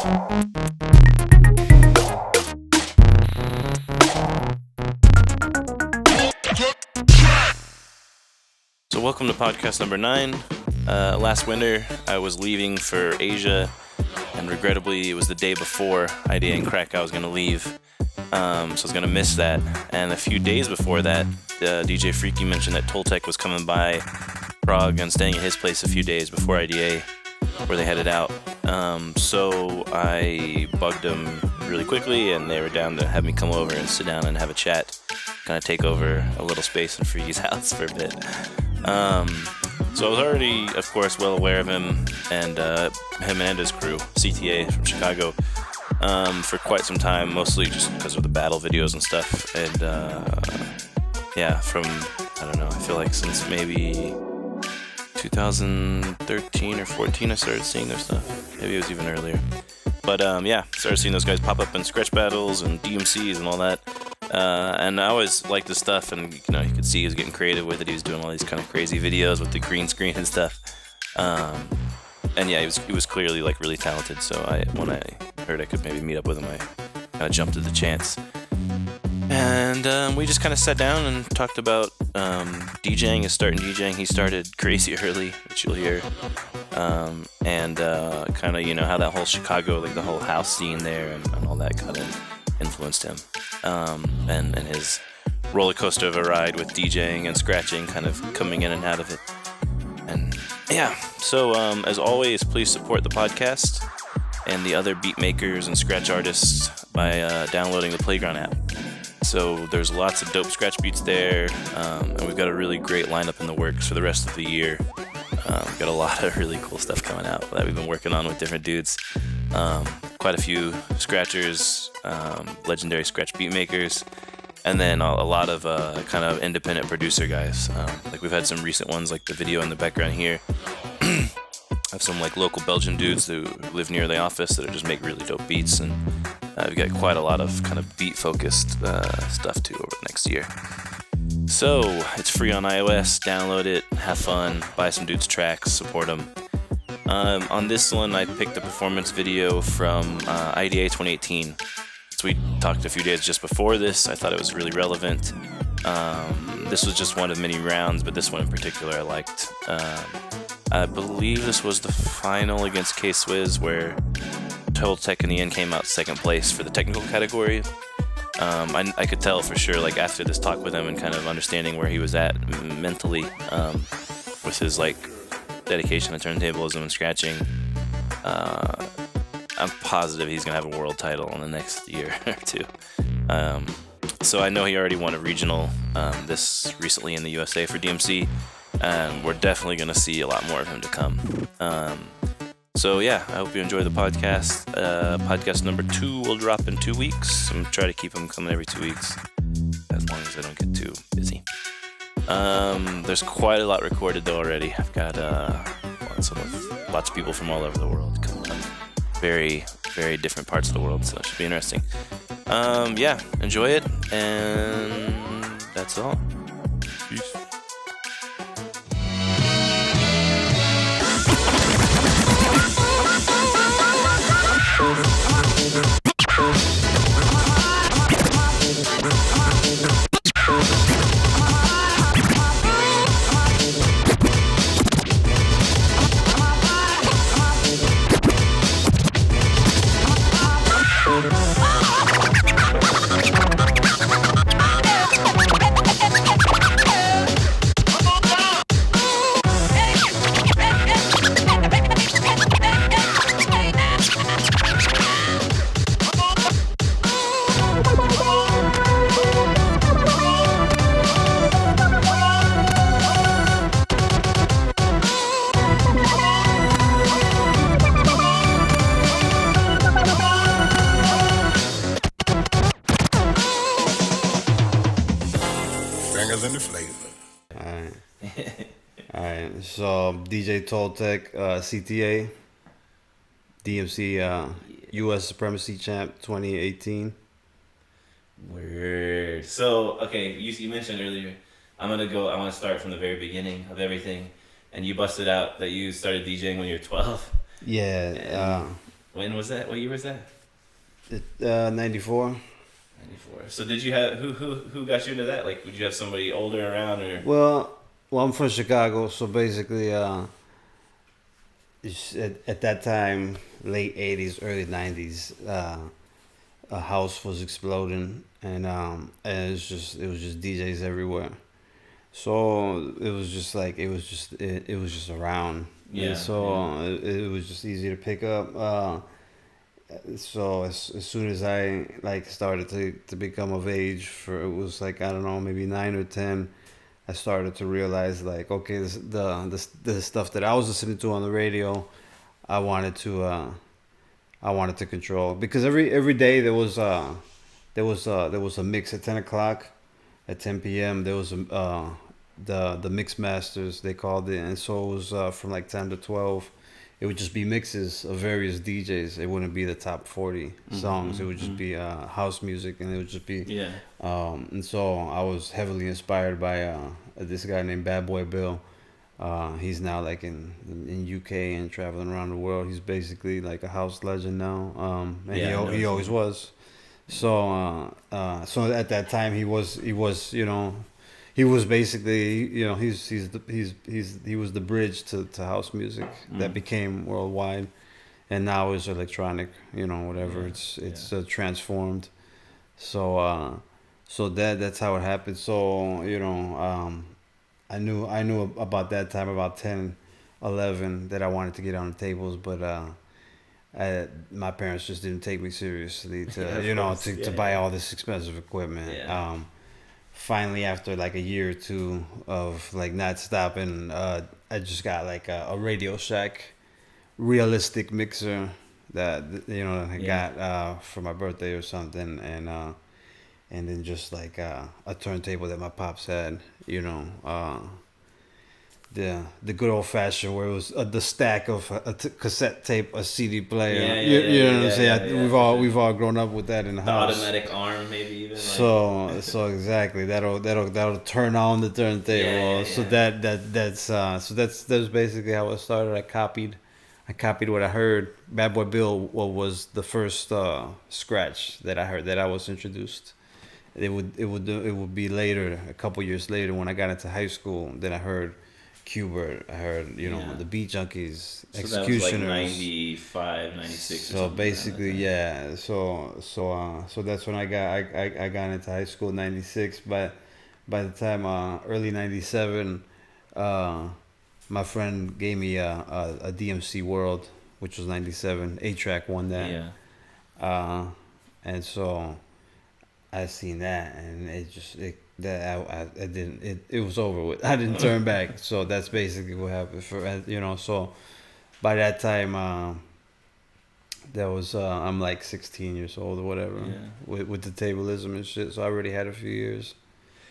So welcome to podcast number 9. Last winter, I was leaving for Asia, and regrettably, it was the day before IDA and Crack I was going to leave. So I was going to miss that. And a few days before that, DJ Friky mentioned that Toltech was coming by Prague and staying at his place a few days before IDA, where they headed out. So I bugged them really quickly, and they were down to have me come over and sit down and have a chat, kind of take over a little space in Friky's house for a bit. So I was already, of course, well aware of him and his crew, CTA from Chicago, for quite some time, mostly just because of the battle videos and stuff. And from, I don't know, I feel like since maybe 2013 or 14 I started seeing their stuff. Maybe it was even earlier. But started seeing those guys pop up in scratch battles and DMCs and all that. And I always liked his stuff, and you could see he was getting creative with it. He was doing all these kind of crazy videos with the green screen and stuff. He was clearly like really talented. So when I heard I could maybe meet up with him, I kind of jumped at the chance. And we just kind of sat down and talked about DJing and starting DJing. He started crazy early, which you'll hear. Kind of, how that whole Chicago, like the whole house scene there and all that kind of influenced him. And his roller coaster of a ride with DJing and scratching, kind of coming in and out of it. And so as always, please support the podcast and the other beat makers and scratch artists by downloading the Playground app. So there's lots of dope scratch beats there, and we've got a really great lineup in the works for the rest of the year. We've got a lot of really cool stuff coming out that we've been working on with different dudes. Quite a few scratchers, legendary scratch beat makers, and then a lot of kind of independent producer guys. Like we've had some recent ones, like the video in the background here. Have some like local Belgian dudes who live near the office that just make really dope beats, and we've got quite a lot of kind of beat-focused stuff too over the next year. So it's free on iOS. Download it, have fun, buy some dudes' tracks, support them. On this one, I picked a performance video from IDA 2018. So we talked a few days just before this. I thought it was really relevant. This was just one of many rounds, but this one in particular I liked. I believe this was the final against K-Swizz, where Toltech in the end came out second place for the technical category. I could tell for sure, like after this talk with him and kind of understanding where he was at mentally, with his like dedication to turntablism and scratching. I'm positive he's gonna have a world title in the next year or two. So I know he already won a regional this recently in the USA for DMC, and we're definitely gonna see a lot more of him to come. So I hope you enjoy the podcast. Podcast number 2 will drop in 2 weeks. I'm gonna try to keep them coming every 2 weeks, as long as I don't get too busy. There's quite a lot recorded though already. I've got lots of people from all over the world coming up. Very, very different parts of the world, so it should be interesting. Enjoy it, and that's all. Peace. So DJ Toltech, CTA, DMC US Supremacy Champ 2018. Word. So, okay, you mentioned earlier, I want to start from the very beginning of everything. And you busted out that you started DJing when you were 12. Yeah. When was that? What year was that? 94. 94. So did you have who got you into that? Like, would you have somebody older around or? Well, I'm from Chicago, so basically, at that time, late '80s, early '90s, a house was exploding, and it was just DJs everywhere. So it was just like it was just around. Yeah. And so it was just easy to pick up. So as soon as I like started to become of age, for it was like, I don't know, maybe 9 or 10, I started to realize, like, okay, the stuff that I was listening to on the radio, I wanted to control, because every day there was a mix at 10 o'clock, at 10 p.m. There was the mix masters, they called it, and so it was from like 10 to 12. It would just be mixes of various DJs. It wouldn't be the top 40 songs. It would just be house music, and it would just be. Yeah. And so I was heavily inspired by this guy named Bad Boy Bill. He's now like in UK and traveling around the world. He's basically like a house legend now. And he always was. So so at that time he was he was basically, he was the bridge to house music that became worldwide, and now is electronic, whatever. It's transformed. So so that's how it happened. So I knew about that time, about 10, 11, that I wanted to get on the tables, but my parents just didn't take me seriously to buy all this expensive equipment. Yeah. Finally, after like a year or two of like not stopping, I just got like a Radio Shack realistic mixer that I got for my birthday or something, and then just like a turntable that my pops had, the good old fashioned, where it was the stack of a cassette tape, a CD player. You know what I'm saying? We've all grown up with that in the house. Automatic arm, maybe even. So exactly, that'll turn on the turntable. So that's basically how it started. I copied what I heard. Bad Boy Bill was the first scratch that I heard, that I was introduced. It would be later, a couple years later, when I got into high school, that I heard Qbert. I heard the Beat Junkies, so Executioners. That was like 95, 96. So basically, yeah. So that's when I got into high school, 96. But by the time early 97, my friend gave me a DMC World, which was 97. A-Track won that. Yeah. And so I seen that, and it was over with. I didn't turn back. So that's basically what happened. So by that time, that was I'm like 16 years old or whatever, with the tablism and shit. So I already had a few years.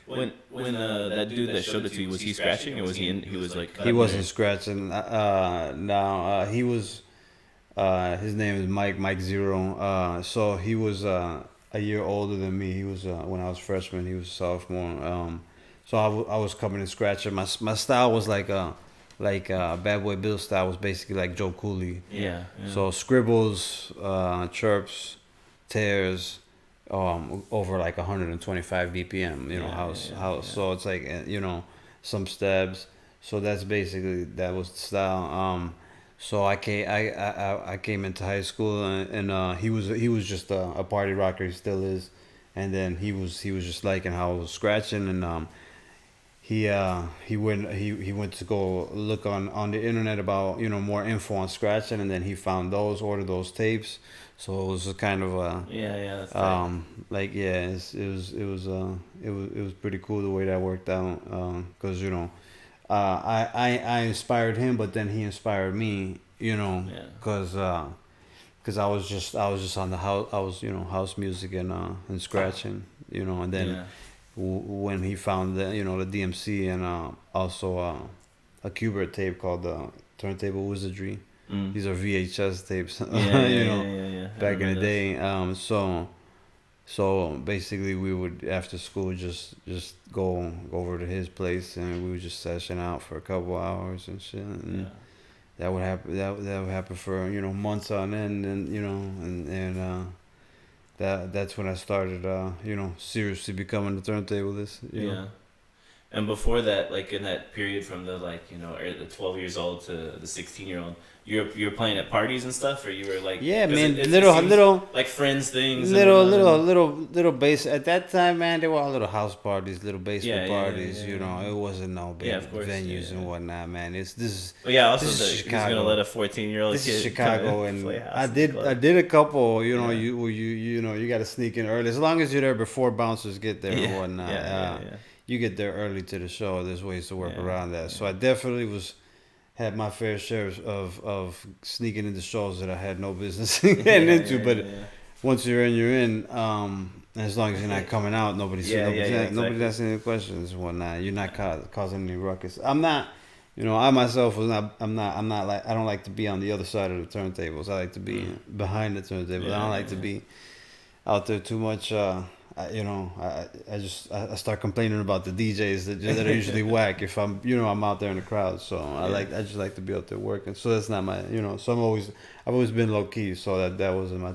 When that dude that showed it to you, was he scratching, or was he was like? He wasn't scratching. He was. His name is Mike Zero. So he was a year older than me. He was when I was freshman. He was sophomore. So I was coming and scratching. My style was like Bad Boy Bill style was basically like Joe Cooley. Yeah. So scribbles, chirps, tears, over like 125 BPM. House. So it's like some stabs. So that was the style. So I came into high school, and he was just a party rocker. He still is. And then he was just liking how I was scratching, and he went to go look on the internet about more info on scratching, and then he found ordered those tapes. So it was a kind of a that's right. it was pretty cool the way that worked out, because I inspired him, but then he inspired me, because I was just on the house. I was house music and scratching, and then when he found the the DMC, and also a Qbert tape called the Turntable Wizardry. These are VHS tapes, back in the day. So basically, we would, after school, just go over to his place, and we would just session out for a couple hours and shit. that would happen. That would happen for months on end, and that's when I started seriously becoming a turntablist. Yeah. And before that, like in that period from the the 12 years old to the 16-year-old, you were playing at parties and stuff, or you were like Yeah, man, it seems little like friends things and little whatnot, little base at that time, man. There were all little house parties, little basement parties. yeah. It wasn't no big Of course, venues and whatnot, man. But yeah, also this is who's Chicago. gonna let a 14-year-old This kid is Chicago, come and play house I in the did club? a couple. Yeah. You got to sneak in early as long as you're there before bouncers get there and whatnot. Yeah. You get there early to the show. There's ways to work Yeah, around that. So I definitely had my fair share of sneaking into shows that I had no business getting into. But once you're in, you're in. As long as you're not coming out, nobody's nobody's asking any questions and whatnot. You're not causing any ruckus. I'm not. I myself was not. I'm not like. I don't like to be on the other side of the turntables. I like to be behind the turntables. I don't like to be out there too much. I start complaining about the DJs that are usually whack if I'm out there in the crowd. So I just like to be out there working. So that's not my So I've always been low key. So that wasn't my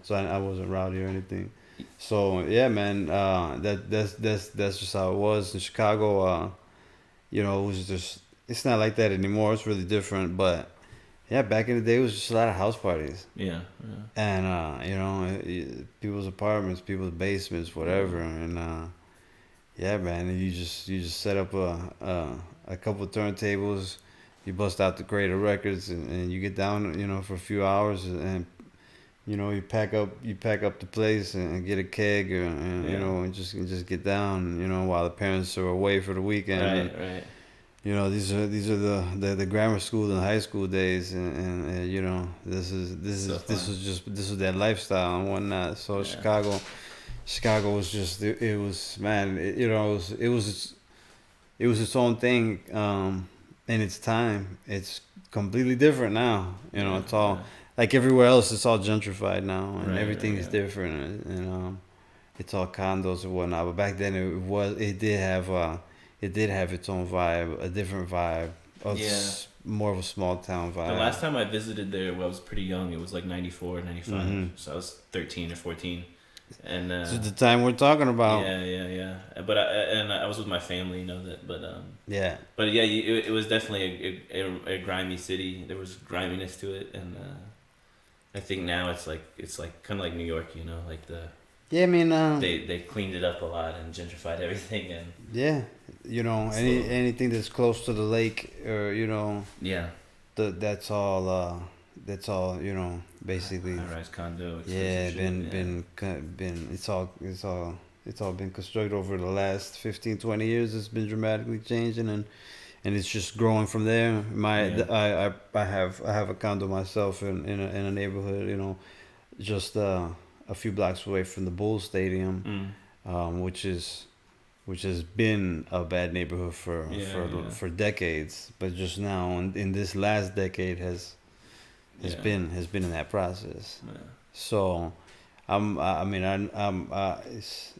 So I wasn't rowdy or anything. So yeah, man. That's just how it was in Chicago. It was just it's not like that anymore. It's really different, but. Yeah, back in the day, it was just a lot of house parties. Yeah. And people's apartments, people's basements, whatever. And yeah, man, and you just set up a couple of turntables, you bust out the crate of records, and you get down, for a few hours, and you pack up the place and get a keg, and just get down, while the parents are away for the weekend. Right. These are the grammar school and high school days, and this was that lifestyle and whatnot. So Chicago was just it was man, it was its own thing in its time. It's completely different now. It's all like everywhere else. It's all gentrified now, and everything is different, and it's all condos and whatnot. But back then it did have its own vibe, a different vibe. More of a small town vibe. The last time I visited there, I was pretty young. It was like 94, 95. Mm-hmm. So I was 13 or 14. And this is the time we're talking about. Yeah. But I was with my family, that. But yeah. But yeah, it was definitely a grimy city. There was griminess to it, and I think now it's like kind of like New York, like the. Yeah, I mean, they cleaned it up a lot and gentrified everything, and anything that's close to the lake, or that's all basically high-rise condo. Been it's all been constructed over the last 15, 20 years. It's been dramatically changing, and it's just growing from there. I have a condo myself in a neighborhood, just a few blocks away from the Bulls Stadium, which has been a bad neighborhood for decades, but just now in this last decade has been in that process. Yeah. So,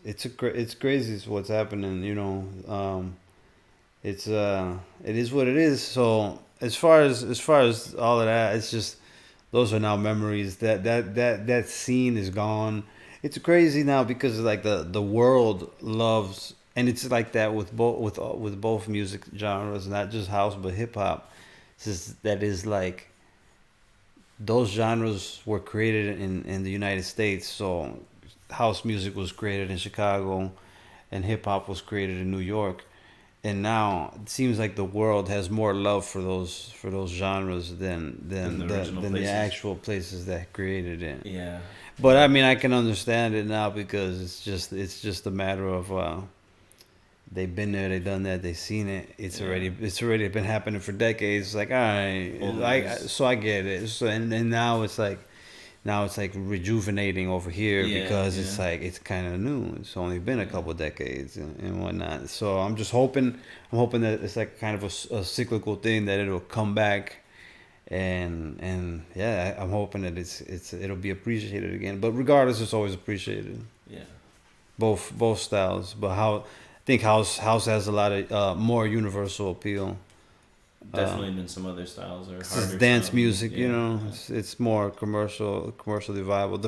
it's crazy what's happening. It is what it is. So as far as all of that, it's just. Those are now memories. That scene is gone. It's crazy now because like the world loves, and it's like that with both music genres, not just house but hip hop. That is like those genres were created in the United States. So house music was created in Chicago, and hip hop was created in New York. And now it seems like the world has more love for those genres than the actual places that created it. Yeah. But I mean, I can understand it now because it's just a matter of they've been there, they've done that, they've seen it. It's already been happening for decades. It's like, all right, so I get it. So and now it's like rejuvenating over here because it's like it's kind of new. It's only been a couple decades and whatnot. So I'm hoping that it's like kind of a cyclical thing, that it'll come back, and I'm hoping that it'll be appreciated again. But regardless, it's always appreciated. Yeah. Both styles, but I think house has a lot of more universal appeal definitely than some other styles or It's harder dance styles. music, you Yeah, know. yeah. It's more commercially viable.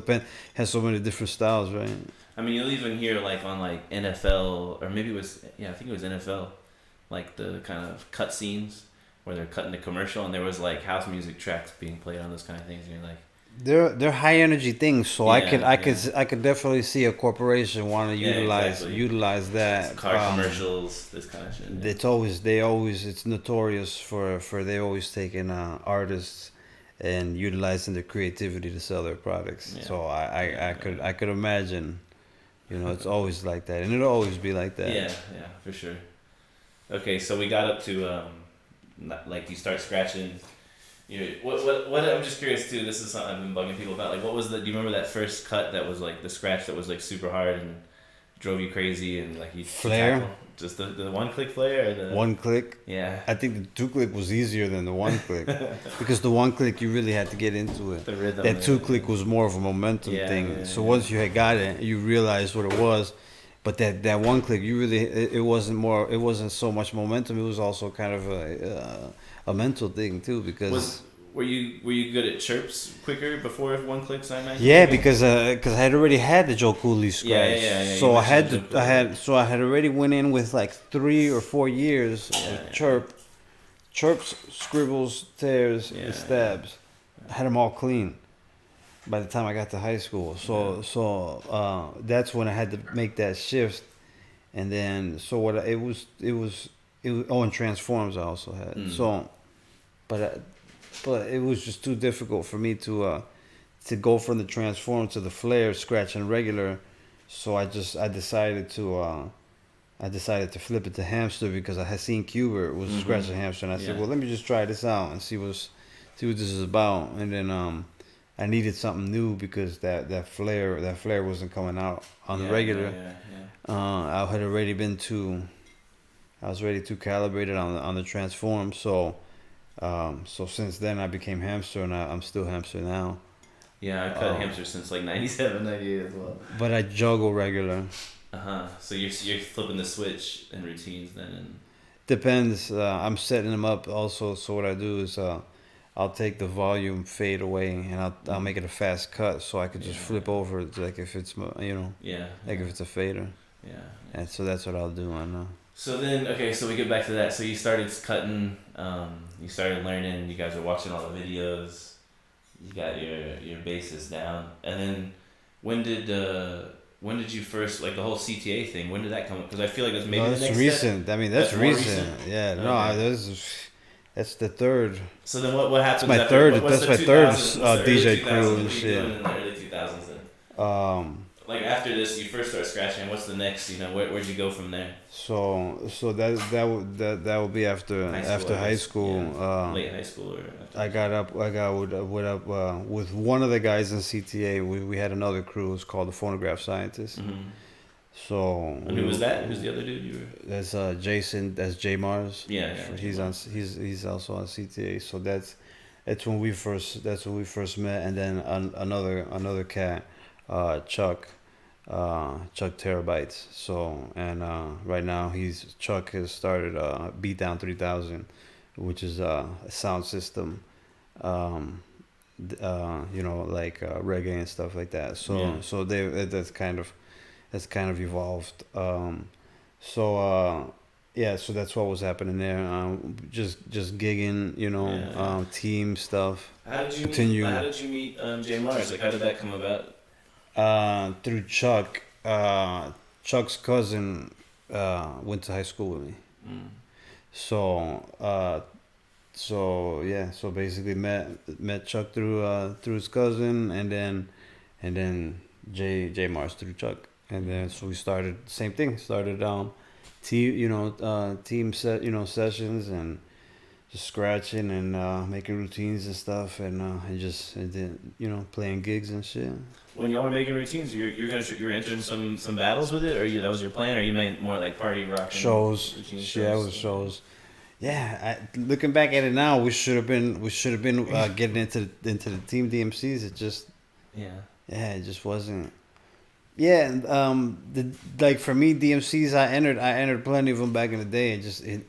Has so many different styles, right? I mean, you'll even hear like on like NFL or maybe it was I think it was NFL, like the kind of cut scenes where they're cutting the commercial and there was like house music tracks being played on those kind of things and you're like, They're high energy things, so yeah, I could definitely see a corporation want to yeah, exactly. utilize that. Car commercials, this kind of shit. Yeah. It's notorious for they always taking artists and utilizing their creativity to sell their products. Yeah. So Yeah, I could imagine, you know, it's always like that, and it'll always be like that. Yeah, for sure. Okay, so we got up to like you start scratching. What I'm just curious too. This is something I've been bugging people about. Like, what was do you remember that first cut that was like the scratch that was like super hard and drove you crazy and like you Flare? Just the one click flare or the One click. Yeah. I think the 2-click was easier than the 1-click because the 1-click you really had to get into it. The rhythm. That 2-click was more of a momentum thing. Yeah, so once you had got it, you realized what it was. But that 1-click, you really it wasn't so much momentum. It was also kind of a mental thing too because. Were you good at chirps quicker before one clicks? I imagine. Yeah, because I had already had the Joe Cooley scratch. Yeah. So I had already went in with like 3 or 4 years of chirps, scribbles, tears, and stabs. I had them all clean by the time I got to high school. So that's when I had to make that shift, and then it was and transforms I also had but it was just too difficult for me to go from the transform to the flare, scratch, and regular. So I decided to flip it to hamster because I had seen Cuber was scratching hamster, and I said, well, let me just try this out and see what this is about. And then I needed something new because that flare wasn't coming out on the regular. I was already too calibrated on the transform, so since then I became hamster, and I'm still hamster now. Yeah, I cut hamster since like 97, 98 as well. But I juggle regular. So you're flipping the switch in routines then? And... Depends. I'm setting them up also. So what I do is I'll take the volume fade away and I'll make it a fast cut so I could just flip over like if it's if it's a fader. Yeah. And so that's what I'll do. I know. So then, okay, so we get back to that. So you started cutting, you started learning, you guys are watching all the videos, you got your bases down, and then when did you first, like the whole CTA thing, when did that come up? Because I feel like that's maybe the next recent. step. I mean, that's recent. Yeah, okay. That's the third. So then what happens that's my after, third, that's my third DJ crew and shit. In the early 2000s then? Like after this, you first start scratching. What's the next? where'd you go from there? So that would be after high school. Yeah. Late high school or after I got up with one of the guys in CTA. We had another crew. It was called the Phonograph Scientists. Mm-hmm. So and who was that? Who's the other dude you were? That's Jason. That's J Mars. Yeah. He's also on CTA. So that's when we first met. And then another cat, Chuck Terabytes. So and right now Chuck has started Beat Down 3000, which is a sound system. Like reggae and stuff like that. So that's kind of evolved. So that's what was happening there. Just gigging, team stuff. How did you meet J Mars? Like, how did that come about? Through Chuck. Chuck's cousin went to high school with me. So basically met Chuck through his cousin, and then J Mars through Chuck, and then so we started same thing. Started team sessions and just scratching and making routines and stuff, and then playing gigs and shit. When y'all were making routines, you were entering some battles with it, or that was your plan, or you meant more like party rock shows? Yeah, it was shows. Yeah, looking back at it now, we should have been getting into the team DMCs. It just it just wasn't. Yeah, and like for me, DMCs, I entered plenty of them back in the day.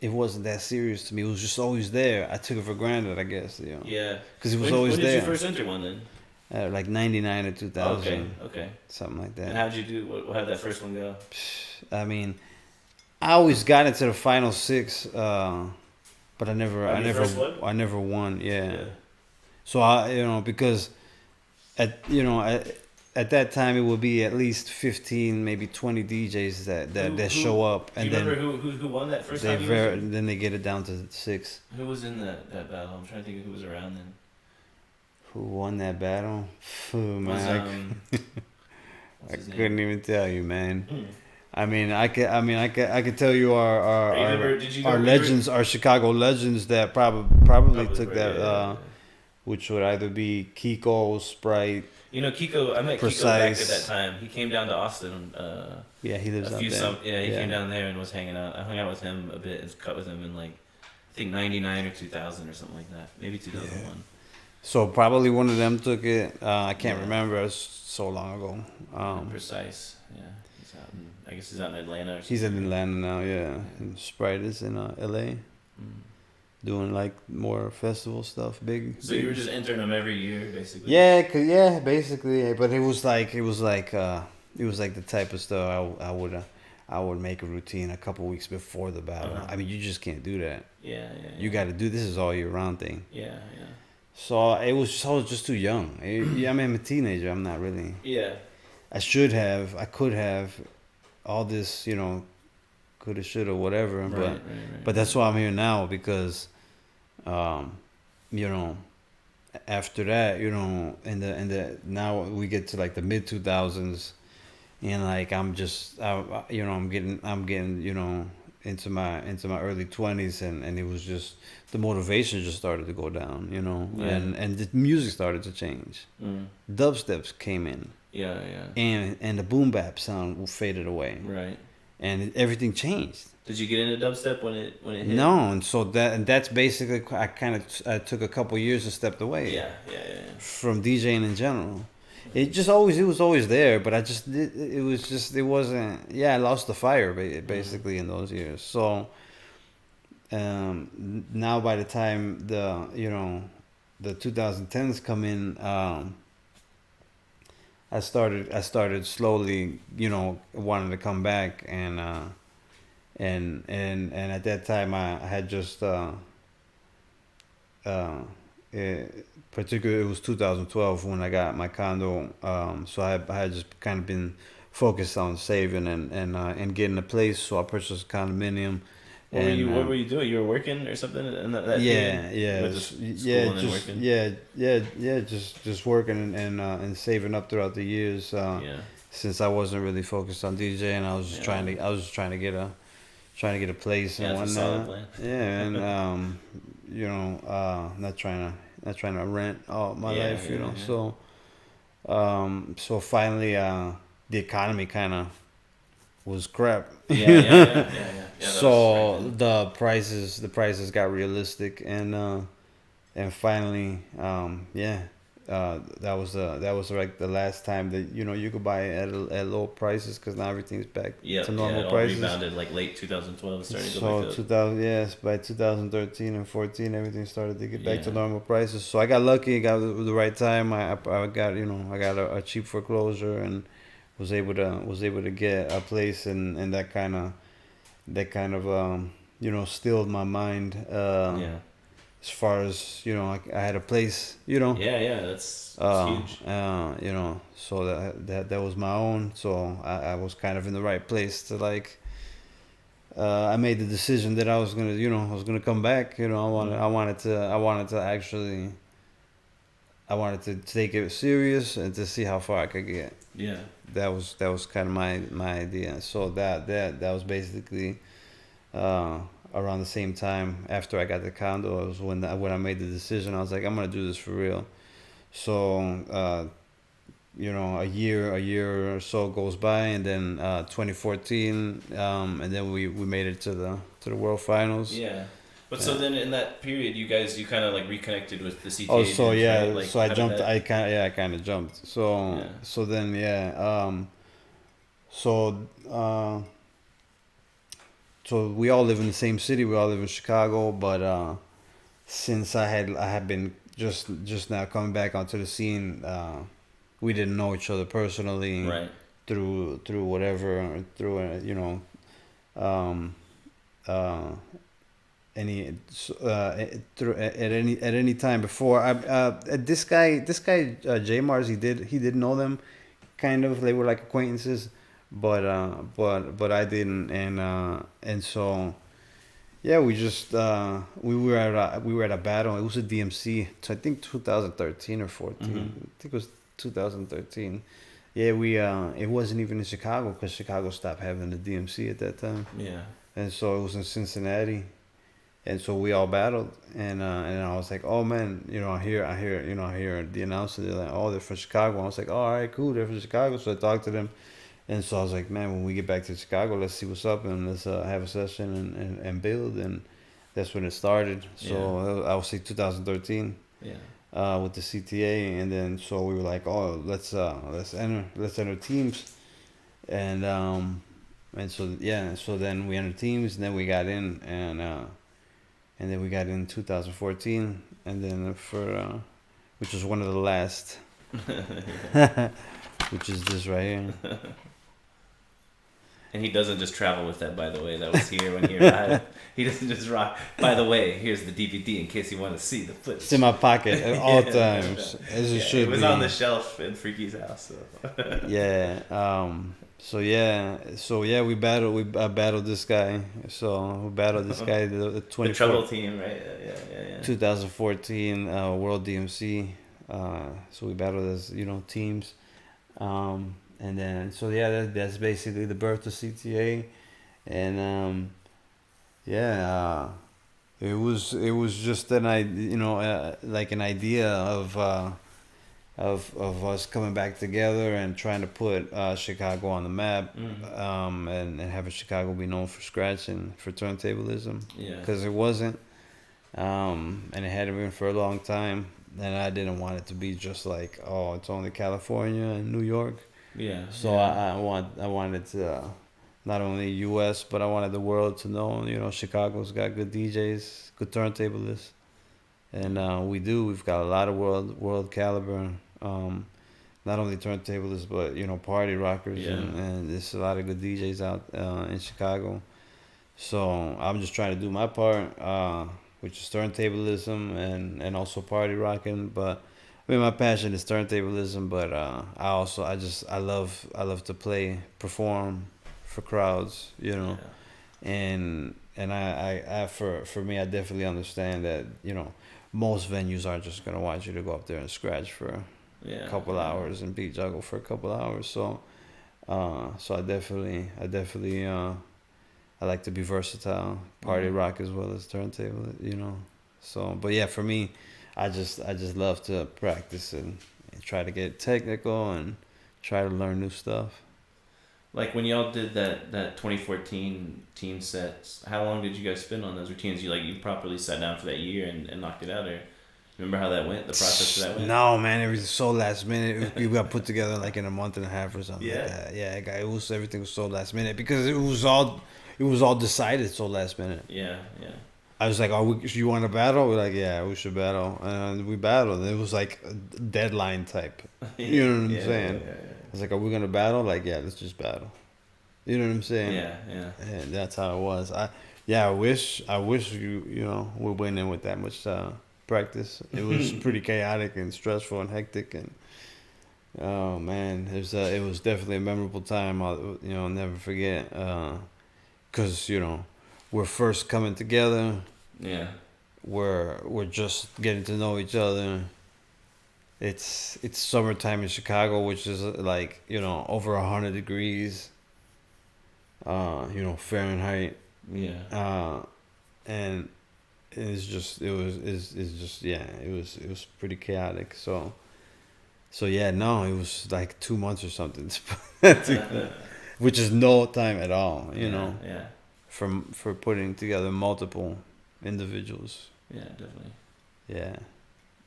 It wasn't that serious to me. It was just always there. I took it for granted, I guess, Yeah. because it was always When did there. you first enter one then? Like 99 or 2000, Okay. something like that. And how'd you do? How'd that first one go? I mean, I always got into the final six, but I never, I never won. Yeah. So because at that time it would be at least 15, maybe 20 DJs that show up, and do you remember who won that first time? Then they get it down to 6. Who was in that battle? I'm trying to think of who was around then. Who won that battle? Oh, man, I couldn't even tell you, man. I mean, I could tell you our legends, our Chicago legends that probably took that, which would either be Kiko, Sprite. Kiko. I met Kiko back at that time. He came down to Austin. Yeah, he lives out there. He came down there and was hanging out. I hung out with him a bit and cut with him in I think 99 or 2000 or something like that. Maybe 2001. Yeah. So probably one of them took it. I can't remember. It was so long ago. Precise. Yeah. I guess he's out in Atlanta or something. He's in Atlanta now, yeah. And Sprite is in LA. Doing more festival stuff, big. So you were just entering them every year, basically. Yeah, basically. But it was the type of stuff I would make a routine a couple weeks before the battle. I mean, you just can't do that. Yeah. You got to do this is all year round thing. Yeah. So I was just too young. I'm a teenager. I'm not really. Yeah. I could have, all this, coulda, shoulda, whatever. Right. But that's why I'm here now, because, after that, now we get to the mid 2000s, and I'm getting into my early 20s, and it was just the motivation just started to go down, and the music started to change. Dubsteps came in. Yeah. And the boom bap sound faded away. Right. And everything changed. Did you get into dubstep when it hit? No, and so that's basically, I took a couple years and stepped away. Yeah. From DJing in general. It was always there, but it wasn't. Yeah, I lost the fire basically in those years. So now by the time the 2010s come in, I started slowly, wanting to come back, and at that time I had just particularly it was 2012 when I got my condo. So I had just kind of been focused on saving and getting a place. So I purchased a condominium. What were you doing? You were working or something in that just working and saving up throughout the years. Since I wasn't really focused on DJing, I was just trying to get a place and whatnot. Yeah, and not trying to rent all my life, So, so finally, the economy kind of was crap. Yeah. So the prices got realistic, and finally, that was the last time that you could buy at low prices, because now everything's back to normal prices. It all rebounded late 2012, starting to go back up. 2000, by 2013 and 14, everything started to get back to normal prices. So I got lucky, got the right time. I got I got a cheap foreclosure, and was able to get a place, and that kind of stilled my mind. As far as I had a place, that's huge. So that was my own. So I was kind of in the right place to I made the decision that I was gonna come back. I wanted to take it serious and to see how far I could get. Yeah. That was kind of my idea. So that was basically around the same time after I got the condo. It was when I made the decision. I was like, I'm gonna do this for real. So a year or so goes by, and then 2014, and then we made it to the World Finals. Yeah. But so then in that period, you kind of reconnected with the CTA. Oh, so yeah, right? So I jumped. I kind of jumped. So then so so we all live in the same city. We all live in Chicago, but since I had been just now coming back onto the scene, we didn't know each other personally Right. through whatever through um, uh, any through at any time before. This guy J Mars, he did know them, kind of. They were like acquaintances, but I didn't, and so yeah, we were at a battle. It was a DMC, so I think 2013 or 14. Mm-hmm. I think it was 2013. Yeah, we it wasn't even in Chicago because Chicago stopped having the DMC at that time, Yeah. and so it was in Cincinnati, and so we all battled, and I was like, oh man, I hear the announcer. They're like, oh, they're from Chicago. I was like, oh, all right, cool, they're from Chicago. So I talked to them, and so I was like, man, when we get back to Chicago, let's see what's up and let's have a session and build, and that's when it started. So I would say 2013. Yeah. With the CTA, and then so we were like, oh, let's enter teams, and so yeah, so then we entered teams, and then we got in, and then we got in 2014, and then for which was one of the last, which is this right here. And he doesn't just travel with that, by the way. That was here when he arrived. He doesn't just rock. By the way, here's the DVD in case you want to see the footage. It's in my pocket at all times, as it should be. It was on the shelf in Freaky's house. So. Yeah. So we battled this guy. So we battled this guy, the The Trouble Team, right? Yeah. 2014 World DMC. So we battled as teams, and then so yeah, that's basically the birth of CTA, and it was just like an idea of us coming back together and trying to put Chicago on the map, and having Chicago be known for scratch and for turntablism, because it wasn't, and it hadn't been for a long time, and I didn't want it to be just like, oh, it's only California and New York. Yeah. So I wanted to, not only U.S., but I wanted the world to know, Chicago's got good DJs, good turntablists, and we do. We've got a lot of world caliber, not only turntablists, but party rockers, and there's a lot of good DJs out in Chicago. So I'm just trying to do my part, which is turntablism and also party rocking, but. I mean, my passion is turntablism, but I love to perform for crowds, and I for me, I definitely understand that most venues aren't just gonna want you to go up there and scratch for a couple hours and beat juggle for a couple hours. So I definitely I like to be versatile, party rock as well as turntable, So, but yeah, for me. I just love to practice and try to get technical and try to learn new stuff. Like when y'all did that 2014 team sets, how long did you guys spend on those routines? You properly sat down for that year and knocked it out, or remember how that went? The process for that went? No, man, it was so last minute. We got put together like in a month and a half or something like that. Yeah, everything was so last minute because it was all decided so last minute. Yeah. I was like, you want to battle? We're like, yeah, we should battle. And we battled. It was like a deadline type. You know what I'm saying? Yeah. I was like, are we going to battle? Like, yeah, let's just battle. You know what I'm saying? Yeah. And that's how it was. I wish we went in with that much practice. It was pretty chaotic and stressful and hectic. And, oh, man, it was definitely a memorable time. I'll never forget. Because, we're first coming together. Yeah. We're just getting to know each other. It's summertime in Chicago, which is like, over 100 degrees. Fahrenheit. Yeah. And it was pretty chaotic. So yeah, no, it was like 2 months or something, which is no time at all, Yeah. For putting together multiple individuals. Yeah, definitely. Yeah.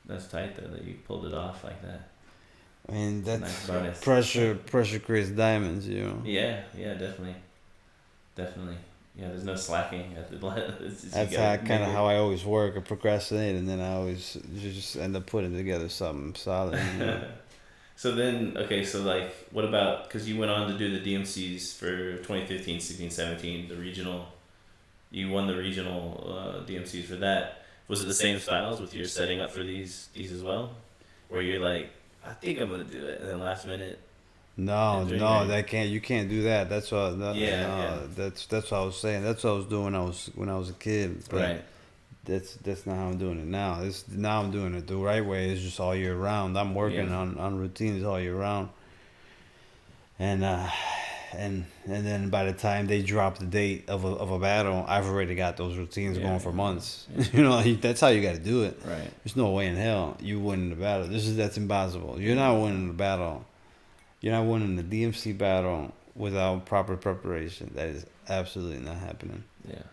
That's tight though that you pulled it off like that. I mean, It's a that's nice bonus. pressure creates diamonds, you know. Yeah, definitely. Definitely. Yeah, there's no slacking. That's kind of how I always work. I procrastinate, and then I always just end up putting together something solid. You know? So then, okay, so like, what about, because you went on to do the DMCs for 2015, 16, 17, the regional, you won the regional DMCs for that. Was it the same styles with your setting up for these as well? Where you're like, I think I'm going to do it, and then last minute, No, entering, no, right? that can't. You can't do that. That's what. No, Yeah. that's what I was saying. That's what I was doing. When I was a kid. But Right. that's not how I'm doing it now. Now I'm doing it the right way. It's just all year round. I'm working Yeah. on routines all year round. And and then by the time they drop the date of a battle, I've already got those routines going for months. Yeah. You know, that's how you got to do it. Right. There's no way in hell you winning the battle. That's impossible. You're not winning the battle. You're not winning the DMC battle without proper preparation. That is absolutely not happening. Yeah.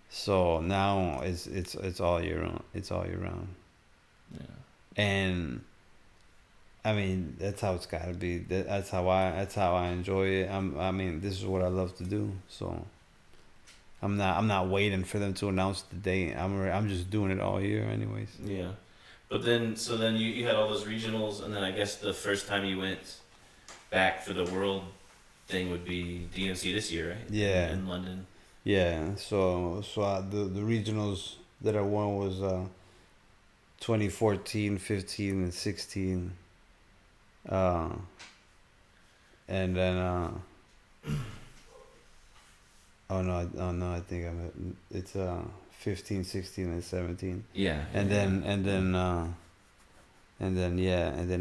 So now it's all year round. It's all year round. Yeah. And I mean, that's how it's got to be. That's how I enjoy it. I mean, this is what I love to do. So I'm not waiting for them to announce the date. I'm just doing it all year anyways. Yeah. But then, so then you had all those regionals, and then I guess the first time you went back for the world thing would be DMC this year, right? Yeah. In London. Yeah. So the regionals that I won was 2014, 15, and 16. And then oh no, I think it's 15, 16, and 17. Yeah. And then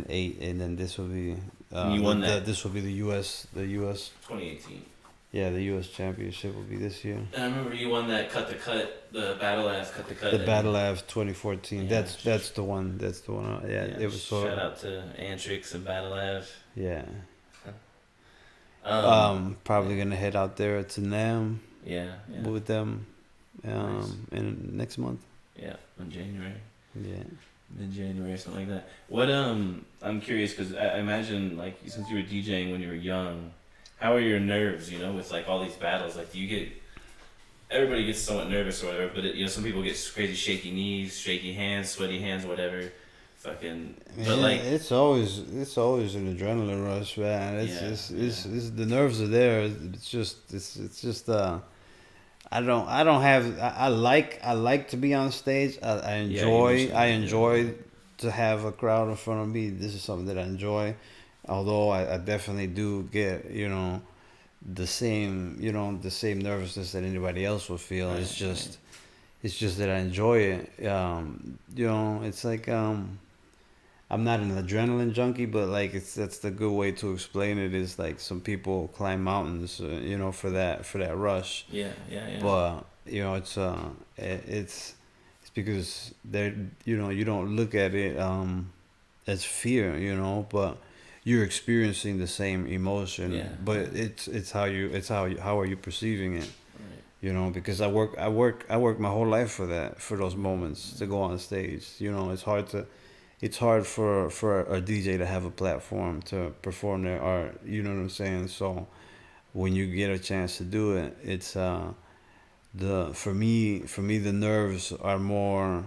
8, and then this will be you won that. This will be the US 2018. Yeah, the US championship will be this year. And I remember you won that the Battle Ave cut the cut. The Battle Ave 2014. Yeah. That's the one. That's the one. Yeah, it was so. Shout out to Antrix and Battle Ave. Yeah. Probably yeah. gonna head out there to NAM. Yeah. With them, Nice. in next month. Yeah, in January. Yeah. Mid-January or something like that. What I'm curious because I imagine like since you were DJing when you were young, how are your nerves? You know, with like all these battles, like do you get? Everybody gets somewhat nervous or whatever, but some people get crazy shaky knees, shaky hands, sweaty hands, whatever. Fucking. But like it's always an adrenaline rush, man. It's the nerves are there. It's just I like to be on stage. I enjoy to have a crowd in front of me. This is something that I enjoy. Although I definitely do get, the same nervousness that anybody else would feel. Right, It's just that I enjoy it. It's like I'm not an adrenaline junkie, but like that's the good way to explain it. Is like some people climb mountains, for that rush. Yeah. But it's because they you don't look at it as fear, but you're experiencing the same emotion. Yeah. But it's how are you perceiving it? Right. Because I work my whole life for those moments to go on stage. It's hard for a DJ to have a platform to perform their art. You know what I'm saying? So when you get a chance to do it, it's for me the nerves are more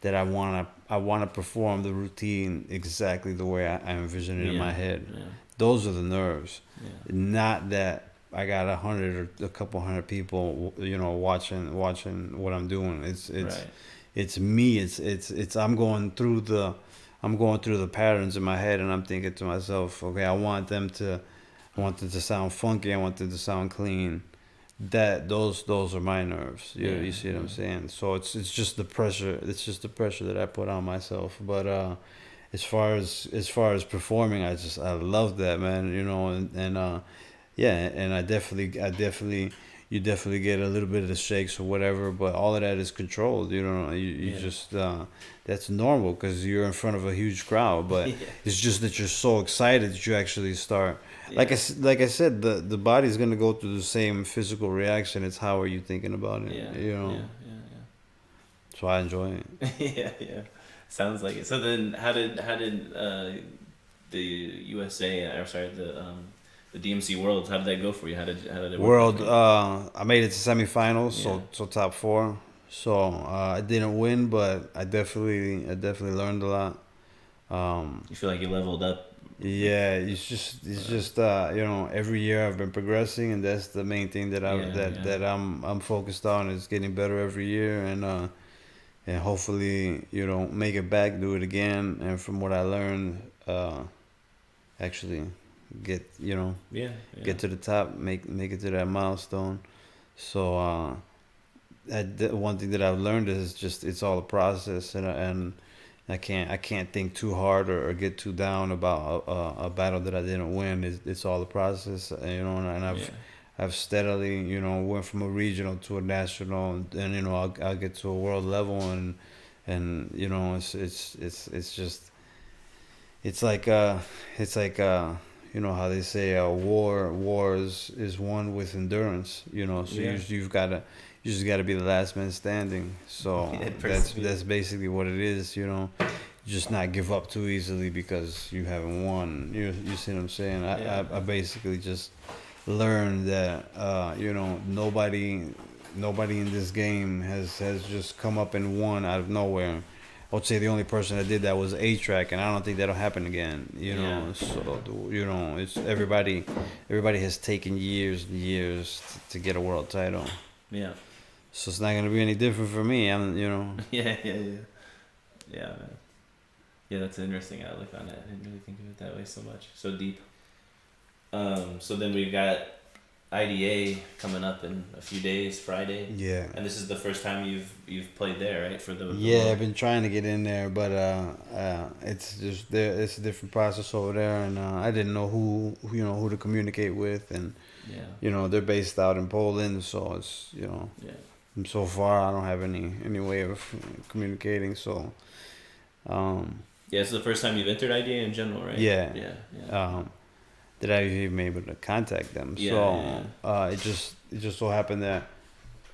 that I wanna perform the routine exactly the way I envision it in my head. Yeah. Those are the nerves. Yeah. Not that I got 100 or a couple hundred people, watching what I'm doing. It's me. It's I'm going through the patterns in my head, and I'm thinking to myself, okay, I want them to sound funky. I want them to sound clean. Those are my nerves. You see what I'm saying? So it's just the pressure. It's just the pressure that I put on myself. But as far as performing, I love that, man. And I definitely you definitely get a little bit of the shakes or whatever, but all of that is controlled. You just that's normal because you're in front of a huge crowd. But it's just that you're so excited that you actually start. Yeah. Like I said, the body's gonna go through the same physical reaction. It's how are you thinking about it? Yeah. So I enjoy it. yeah. Sounds like it. So then, how did USA, or sorry, the DMC Worlds. How did that go for you? How did it World, work out I made it to semifinals, for you? so top four. So I didn't win, but I definitely learned a lot. You feel like you leveled up? Yeah, it's just every year I've been progressing, and that's the main thing that I'm focused on, is getting better every year, and hopefully make it back, do it again, and from what I learned, actually get Yeah, get to the top, make it to that milestone. So one thing that I've learned is just it's all a process, and I can't think too hard or get too down about a battle that I didn't win. It's all a process, and yeah, I've steadily went from a regional to a national, and I'll get to a world level, and it's just it's like how they say war is won with endurance, so yeah. you just gotta be the last man standing. So Yeah, that's basically what it is. Just not give up too easily because you haven't won. You see what I'm saying? I basically just learned that nobody in this game has just come up and won out of nowhere. I would say the only person that did that was A-Track, and I don't think that'll happen again. Yeah. So it's everybody has taken years and years to get a world title. Yeah. So it's not gonna be any different for me. Yeah, man. Yeah, that's an interesting outlook on it. I didn't really think of it that way so much. So deep. So then we've got IDA coming up in a few days, Friday. Yeah. And this is the first time you've played there, right? For the Yeah, I've been trying to get in there, but it's just there. It's a different process over there, and I didn't know who to communicate with, and they're based out in Poland, so it's And so far I don't have any way of communicating. So it's the first time you've entered IDA in general, right? Yeah. Yeah. That I even able to contact them. It just so happened that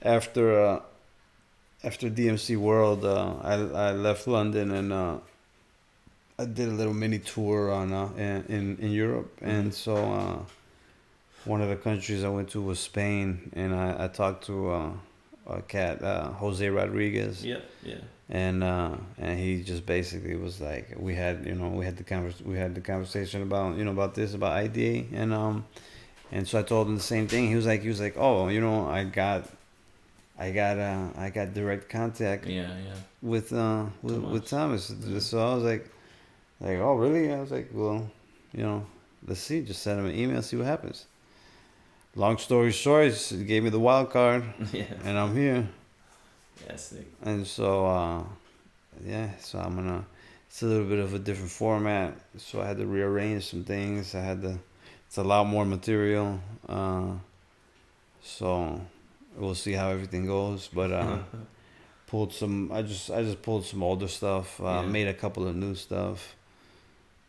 after DMC World, I left London, and I did a little mini tour on in Europe, and so one of the countries I went to was Spain, and I talked to a cat, Jose Rodriguez. Yeah. And he just basically was like, we had the conversation about IDA, and so I told him the same thing. He was like, oh, I got direct contact with Thomas. So I was like, oh really? I was like, well, let's see, just send him an email, see what happens. Long story short, he gave me the wild card, and I'm here. Yeah, sick. And so, so I'm gonna. It's a little bit of a different format, so I had to rearrange some things. It's a lot more material. So we'll see how everything goes. But pulled some. I just pulled some older stuff. Made a couple of new stuff.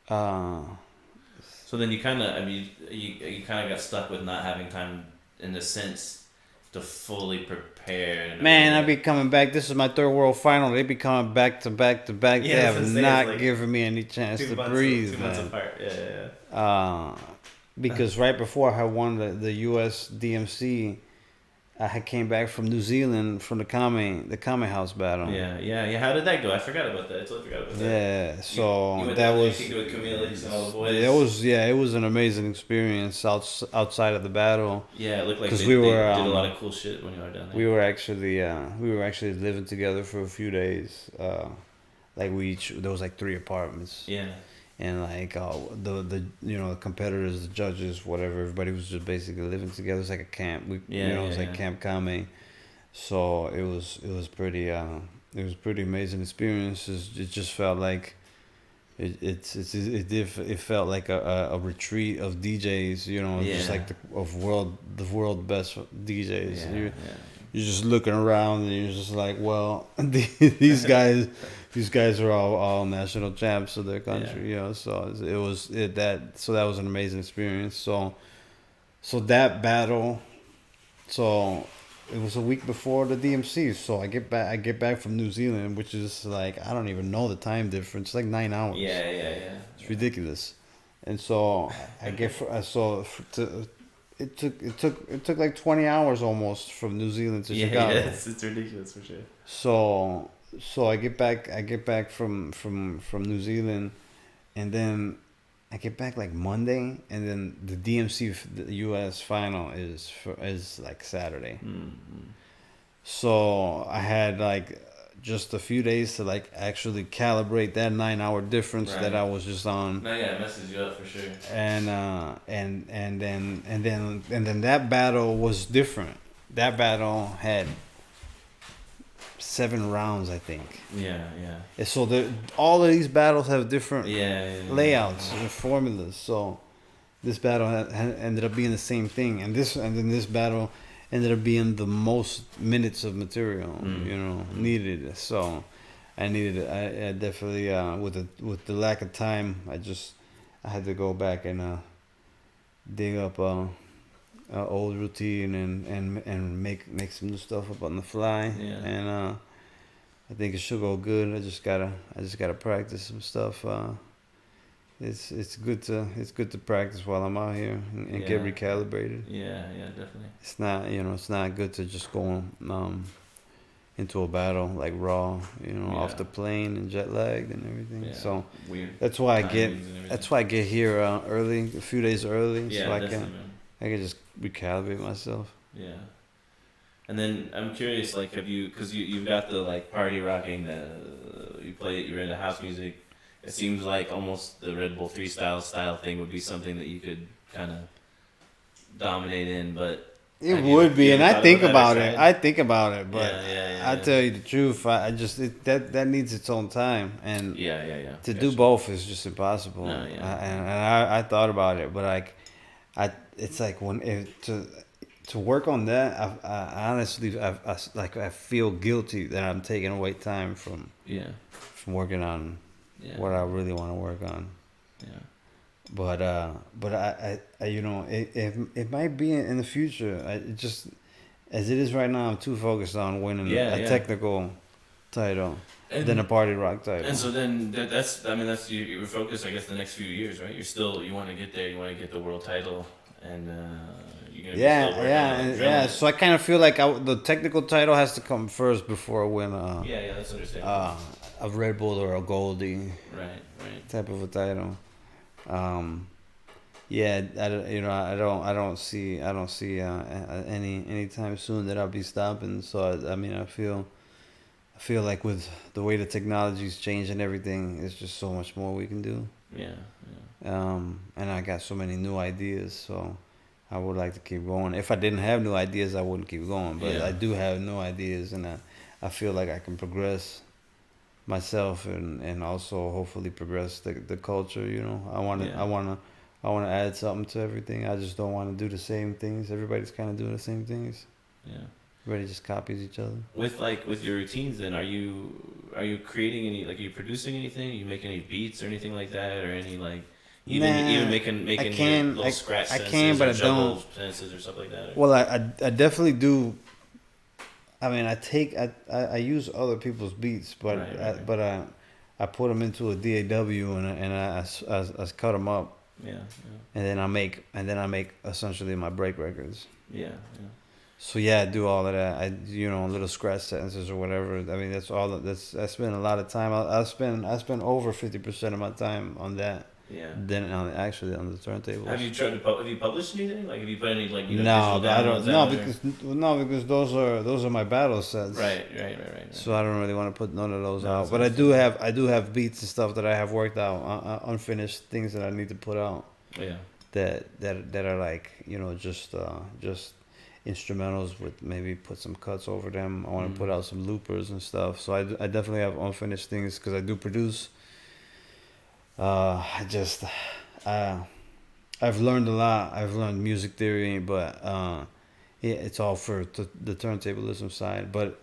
So then you kind of, you kind of got stuck with not having time, in a sense, to fully prepare. Man, I be coming back. This is my third world final. They be coming back to back to back. They have not given me any chance to breathe, 2 man. months apart. Yeah. Because right before I won the US DMC, I had came back from New Zealand from the Kame House battle. Yeah. How did that go? I forgot about that. I totally forgot about that. Yeah, so you went that was. With Camille and all the boys. It was an amazing experience outside of the battle. Yeah, it looked like they did a lot of cool shit when you were down there. We were actually living together for a few days. There was like 3 apartments. Yeah. And like the competitors, the judges, whatever, everybody was just basically living together. It was like a camp. It was like Camp Kame. So it was pretty amazing experiences. It just felt like it felt like a retreat of DJs. Just like the world best DJs. You're just looking around and you're just like, well, these guys are all national champs of their country, So that was an amazing experience. So that battle, so it was a week before the DMC. So I get back from New Zealand, which is like, I don't even know the time difference. It's like 9 hours. Yeah. It's ridiculous. and so I get it took like 20 hours almost from New Zealand to Chicago. Yeah, it's ridiculous for sure. So I get back from New Zealand, and then I get back like Monday, and then the DMC the US final is like Saturday. Mm-hmm. So I had like just a few days to like actually calibrate that 9-hour difference that I was just on. No, yeah, it messes you up for sure. And then that battle was different. That battle had 7 rounds, I think. Yeah. And so all of these battles have different layouts and formulas. So this battle ended up being the same thing, and then this battle ended up being the most minutes of material needed. So I definitely with the lack of time, I had to go back and dig up old routine and make some new stuff up on the fly. Yeah. And I think it should go good. I just gotta practice some stuff. It's good to practice while I'm out here and get recalibrated. Yeah, definitely. It's not good to just go into a battle like raw, off the plane and jet lagged and everything. Yeah, so weird. That's why I get here early, a few days early, so I can just recalibrate myself. Yeah. And then I'm curious, like, because you've got the like party rocking, you're into house music. It seems like almost the Red Bull 3 style thing would be something that you could kind of dominate in, but it would be, and I think about it. But I tell you the truth, that needs its own time, and to do both is just impossible. No, and I thought about it, but it's like to work on that, I honestly I feel guilty that I'm taking away time from working on. Yeah. What I really want to work on. Yeah. But I it might be in the future. It just as it is right now, I'm too focused on winning a technical title than a party rock title. And so then that's your focus, I guess, the next few years, right? You want to get there. You want to get the world title, and you're gonna So I kind of feel like the technical title has to come first before I win. That's understandable. A Red Bull or a Goldie, right, type of a title. I don't see any time soon that I'll be stopping. So I feel like with the way the technology's changed and everything, there's just so much more we can do. And I got so many new ideas, so I would like to keep going. If I didn't have new ideas, I wouldn't keep going. But I do have new ideas, and I feel like I can progress myself and also hopefully progress the culture. I want to add something to everything. I just don't want to do the same things. Everybody's kind of doing the same things. Everybody just copies each other. With your routines, then are you creating any, like, are you producing anything? Are you making any beats or anything like that, or any like even making little scratch sentences? I can, but I don't. Sentences or stuff like that. Well, I definitely do. I mean, I use other people's beats, but I put them into a DAW and I cut them up. And then I make essentially my break records. So I do all of that. I little scratch sentences or whatever. I mean, that's all. I spend a lot of time. I spend over 50% of my time on that. Then on the turntables. Have you published anything? Like, have you put any No, I don't. No, because those are my battle sets. Right. So I don't really want to put none of those out. But I do have beats and stuff that I have worked out, unfinished things that I need to put out. That are like just instrumentals with maybe put some cuts over them. I want to put out some loopers and stuff. So I definitely have unfinished things because I do produce. I've learned a lot. I've learned music theory, but it's all for the turntablism side. But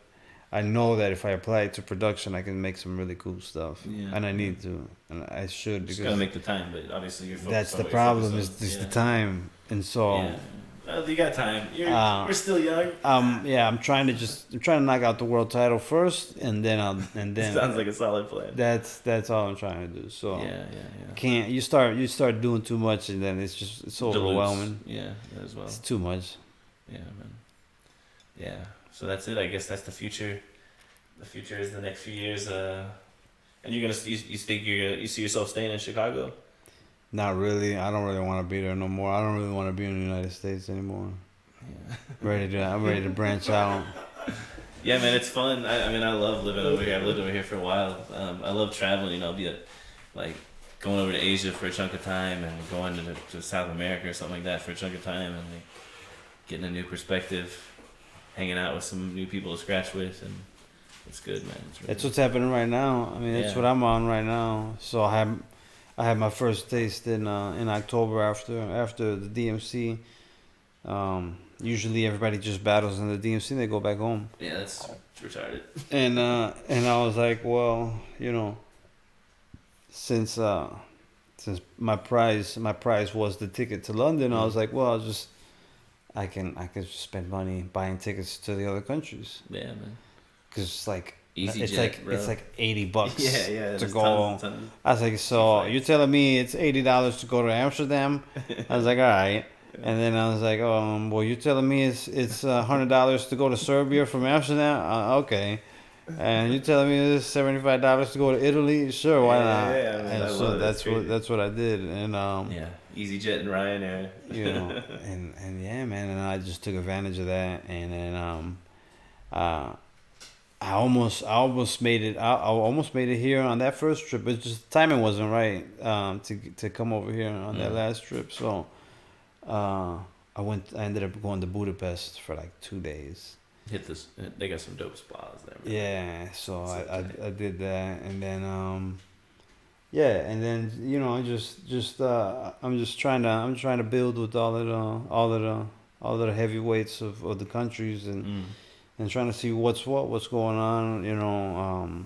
I know that if I apply it to production, I can make some really cool stuff. And I need to, and I should. Just gotta make the time, but obviously you're focused. That's the problem. Is the time, and so. You got time. We're still young. Yeah, I'm trying to knock out the world title first, and then Sounds like a solid plan. That's all I'm trying to do. So Yeah. can't you start doing too much, and then it's overwhelming. Yeah, that as well. It's too much. Yeah, man. Yeah. So that's it. I guess that's the future. The future is the next few years. And you're gonna you think you see yourself staying in Chicago? Not really. I don't really want to be there no more. I don't really want to be in the United States anymore. Yeah. I'm ready to branch out. Yeah, man, it's fun. I mean, I love living over here. I've lived over here for a while. I love traveling. You know, like going over to Asia for a chunk of time and going to South America or something like that for a chunk of time and like getting a new perspective, hanging out with some new people to scratch with, and it's good, man. That's what's happening right now. I mean, that's what I'm on right now. So I had my first taste in October after the DMC. Usually everybody just battles in the DMC and they go back home. Yeah, that's retarded. And I was like, well, you know, since my prize was the ticket to London, I was like, well, I can just spend money buying tickets to the other countries. Yeah, man. Cause it's like it's like $80 yeah, to go. tons. I was like, so you're telling me it's $80 to go to Amsterdam? I was like, all right. And then I was like, well, you're telling me it's $100 to go to Serbia from Amsterdam? Okay. And you're telling me it's $75 to go to Italy? Sure, why not? Yeah, man, and so that's what I did. And EasyJet and Ryanair. You know, and yeah, man, and I just took advantage of that, and then I almost made it. I almost made it here on that first trip, but just timing wasn't right to come over here on that last trip. So I ended up going to Budapest for like 2 days. They got some dope spas there, man. Yeah, so I did that, and then and then you know I'm trying to build with all of the heavyweights of the countries and trying to see what's going on, you know,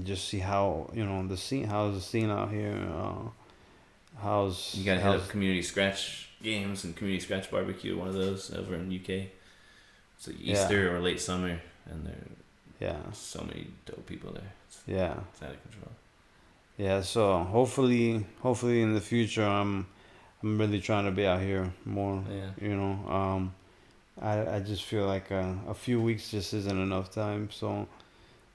just see how, you know, how's the scene out here, you gotta hit up community scratch games and community scratch barbecue, one of those over in UK. It's like Easter or late summer, and there's so many dope people there. It's out of control. Yeah, so hopefully in the future I'm really trying to be out here more. Yeah. You know, I just feel like a few weeks just isn't enough time, so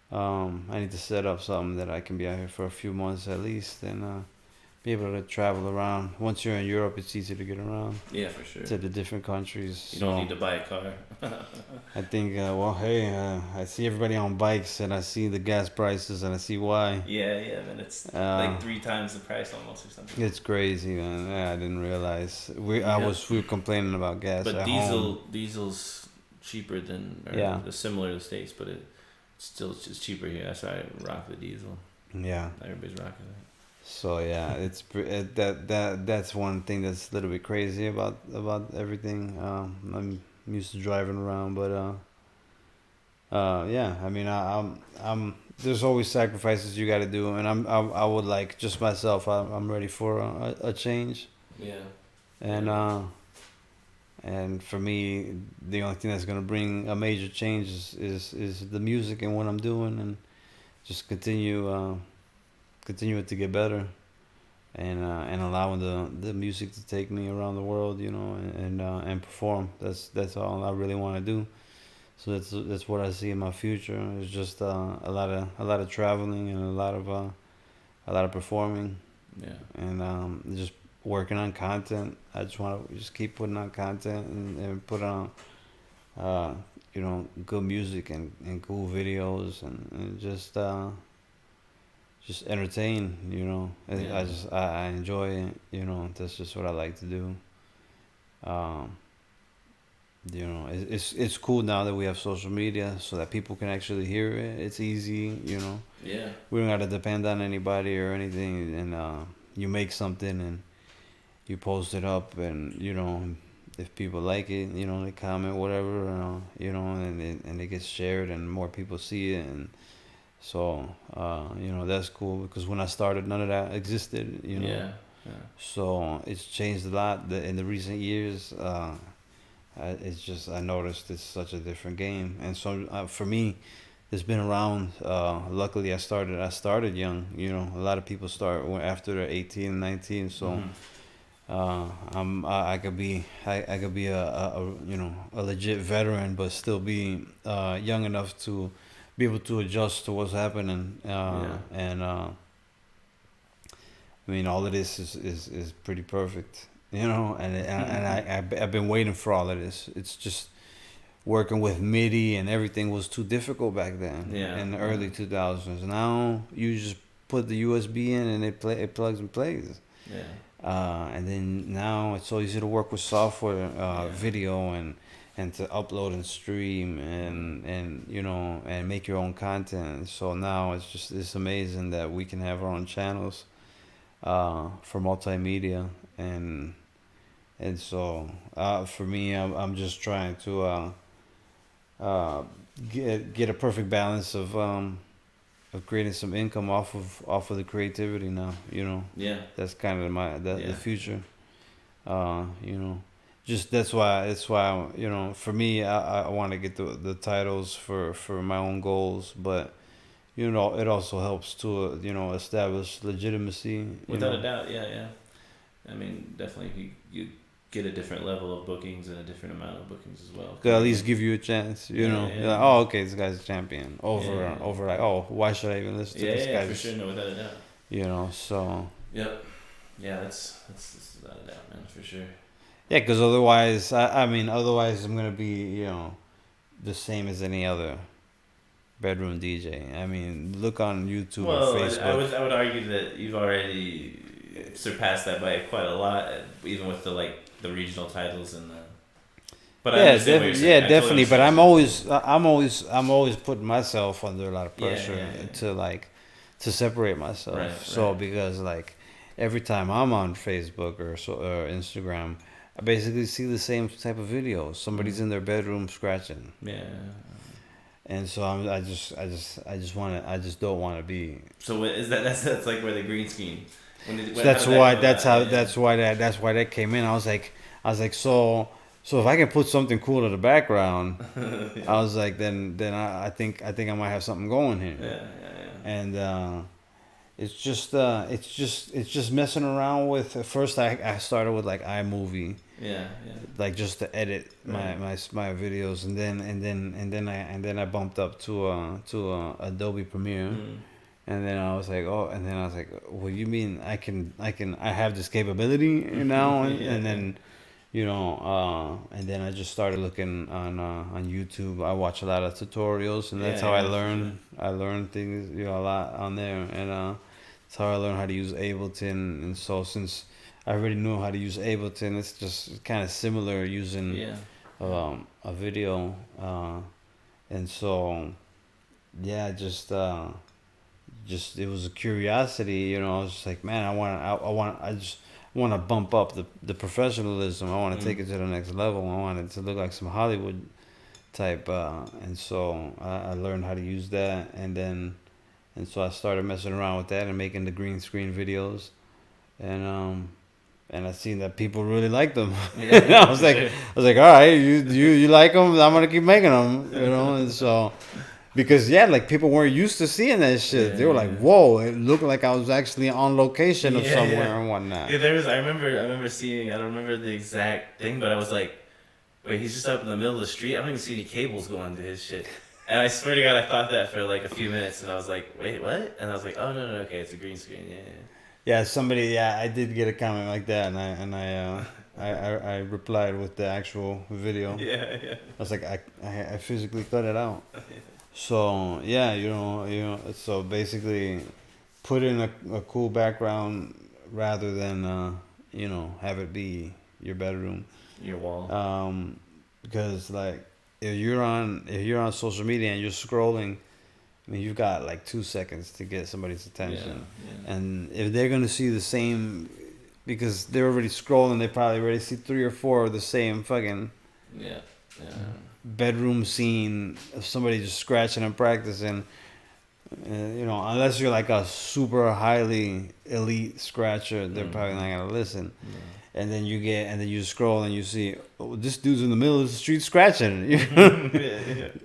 I need to set up something that I can be out here for a few months at least, and be able to travel around. Once you're in Europe, it's easy to get around. Yeah, for sure. To the different countries. You don't need to buy a car. I think, I see everybody on bikes, and I see the gas prices, and I see why. Yeah, man. It's like 3 times the price almost or something. It's crazy, man. Yeah, I didn't realize. We were complaining about gas. But at diesel's cheaper than, similar to the States, but it's still just cheaper here. That's why I rock the diesel. Yeah. Everybody's rocking it. So yeah, that's one thing that's a little bit crazy about everything. I'm used to driving around, but I mean, I'm there's always sacrifices you got to do, and I would like just myself. I'm ready for a change. Yeah. And for me, the only thing that's gonna bring a major change is the music and what I'm doing, and just continue it to get better, and allowing the music to take me around the world, you know, and perform. That's all I really want to do. So that's what I see in my future. It's just a lot of traveling and a lot of performing. Yeah. And just working on content. I just want to just keep putting on content and put on you know, good music and cool videos and just entertain, you know. Yeah. I enjoy it, you know. That's just what I like to do. You know, it's cool now that we have social media so that people can actually hear it. It's easy, you know. Yeah. We don't got to depend on anybody or anything. And you make something and you post it up, and you know, if people like it, you know, they comment whatever, you know, and it gets shared and more people see it, and so you know, that's cool, because when I started, none of that existed, you know. Yeah. So it's changed a lot in the recent years. it's just I noticed it's such a different game, and so for me, it's been around. Luckily, I started young. You know, a lot of people start after they're 18 and 19. So I could be a legit veteran, but still be young enough to be able to adjust to what's happening. And I mean, all of this is pretty perfect. You know, I've been waiting for all of this. It's just working with MIDI and everything was too difficult back then. In the early 2000s. Now you just put the USB in and it plugs and plays. And then now it's so easy to work with software, video and to upload and stream and you know and make your own content. So now it's amazing that we can have our own channels for multimedia and so for me I'm just trying to get a perfect balance of creating some income off of the creativity now. You know, that's kind of the future. You know, just that's why you know, for me I want to get the titles for my own goals, but you know it also helps to you know establish legitimacy without a doubt. I mean, definitely you get a different level of bookings and a different amount of bookings as well. Could at least give you a chance, you know. You're like, oh, okay, this guy's a champion. Over like, oh, why should I even listen to this guy? For sure, no, without a doubt. You know, so. Yep. Yeah, that's without a doubt, man, for sure. Yeah, because otherwise, otherwise I'm gonna be, you know, the same as any other bedroom DJ. I mean, look on YouTube or Facebook. I would argue that you've already surpassed that by quite a lot, even with the regional titles and the. But definitely. But I'm always putting myself under a lot of pressure to separate myself. Because every time I'm on Facebook or Instagram, I basically see the same type of videos. Somebody's in their bedroom scratching. Yeah. And so I just don't want to be. So what is that? That's like where the green screen. That's why that came in. I was like, so if I can put something cool in the background, I was like, then I think I might have something going here. And it's just messing around with. At first, I started with iMovie. Like just to edit my videos, and then I bumped up to Adobe Premiere. And then I was like, what do you mean I have this capability now? And then, you know, and then I just started looking on YouTube. I watch a lot of tutorials, and that's how I learn. I learn things, you know, a lot on there, and that's how I learned how to use Ableton. And so since I already knew how to use Ableton, it's just kind of similar using a video, and so just it was a curiosity, you know. I was just like, man, I just want to bump up the professionalism. I want to take it to the next level. I want it to look like some Hollywood type, and so I learned how to use that, and so I started messing around with that and making the green screen videos, and I seen that people really liked them. I was like, all right, you like them? I'm gonna keep making them, you know, and so. Because people weren't used to seeing that shit. They were like, "Whoa!" It looked like I was actually on location of somewhere and whatnot. Yeah, I remember seeing. I don't remember the exact thing, but I was like, "Wait, he's just up in the middle of the street. I don't even see any cables going to his shit." And I swear to God, I thought that for a few minutes, and I was like, "Wait, what?" And I was like, "Oh no, okay, it's a green screen." Yeah, somebody. I did get a comment like that, and I replied with the actual video. I was like, I physically cut it out. So you know, so basically, put in a cool background rather than you know, have it be your bedroom, your wall. Because if you're on social media and you're scrolling, I mean, you've got 2 seconds to get somebody's attention, and if they're gonna see the same, because they're already scrolling, they probably already see 3 or 4 of the same fucking bedroom scene of somebody just scratching and practicing. You know, unless you're a super highly elite scratcher, they're probably not gonna listen. and then you scroll and you see, oh, this dude's in the middle of the street scratching.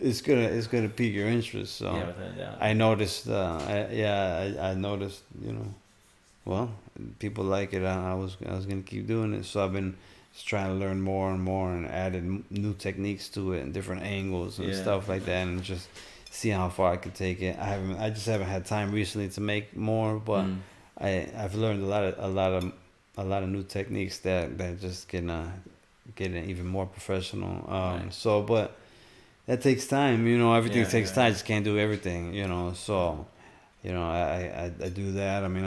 It's gonna pique your interest. So Yeah, without a doubt. I noticed. I noticed. Well, people like it. I was gonna keep doing it. So I've been just trying to learn more and more and added new techniques to it and different angles and stuff like that, and just see how far I could take it. I just haven't had time recently to make more, but I've learned a lot of new techniques that just can get it even more professional. So, but that takes time. Everything takes time. I just can't do everything. So. I do that. I mean,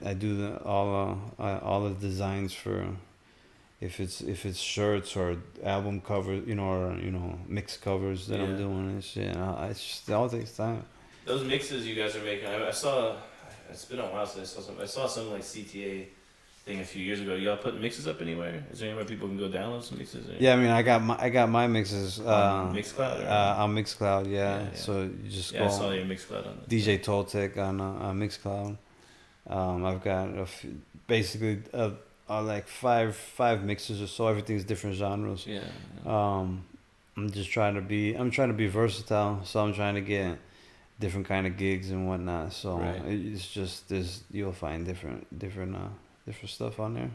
I do all the designs for if it's shirts or album covers, or mix covers that I'm doing and shit. It all takes time. Those mixes you guys are making, I saw. It's been a while since I saw some. I saw some like CTA thing a few years ago. Y'all putting mixes up anywhere? Is there anywhere people can go download some mixes? Yeah, I mean, I got my mixes on Mixcloud. On Mixcloud, yeah. So you just go. I saw your Mixcloud on DJ Toltech on Mixcloud. I've got basically like five mixes or so. Everything's different genres. Yeah. I'm trying to be versatile. So I'm trying to get different kind of gigs and whatnot. So it's just you'll find different stuff on there.